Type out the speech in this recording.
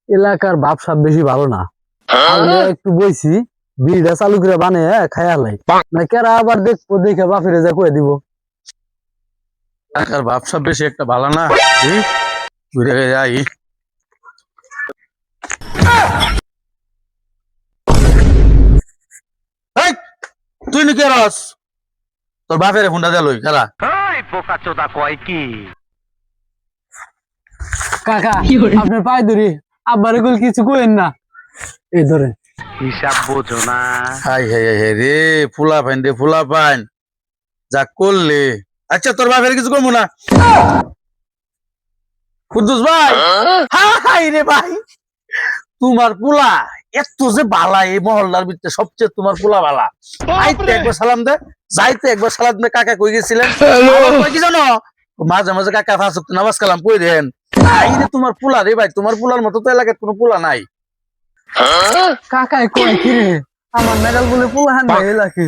এলাকার ভাবসাব বেশি ভালো না। আমি একটু বইছি, বিড়িটা চালু করে বানিয়ে খায়ালাই না কেরা আবার দেখবো, দেখে বাপেরে যা কয়ে দিব। টাকার ব্যবসা বেশি একটা ভালো না। ঘুরে যাই। এই, তুই নাকি রস তোর বাপের ফোনটা দিল খেলা। কাকা আপনার পায়ে ধরি, আব্বার এগুলো কিছু কইেন না। এই ধরে হিসাব বোঝো না। হাই হাই হাই হাই রে, ফুলা পাইন রে ফুলা পাইন, যা করলে। আচ্ছা তোর বাপের কিছু কমু না। কুদ্দুস ভাই, হাই রে ভাই, তোমার পোলা এত যে বালা এই মহল্লার ভিতরে সবচেয়ে তোমার পোলা বালা। আইতে একবার সালাম দে, যাইতে একবার সালাম দে। কাকা কই গেছিলেন? আবার কই কি জানো, মাঝে মাঝে কাকা ফাঁস নামাজ কালাম কই দেন। আই রে তোমার পোলা রে ভাই, তোমার পোলার মতো তো এলাকায় কোনো পোলা নাই। কাকাই কয় কি রে, আমার মেডাল বলে পোলাহান ভাই এলাকি।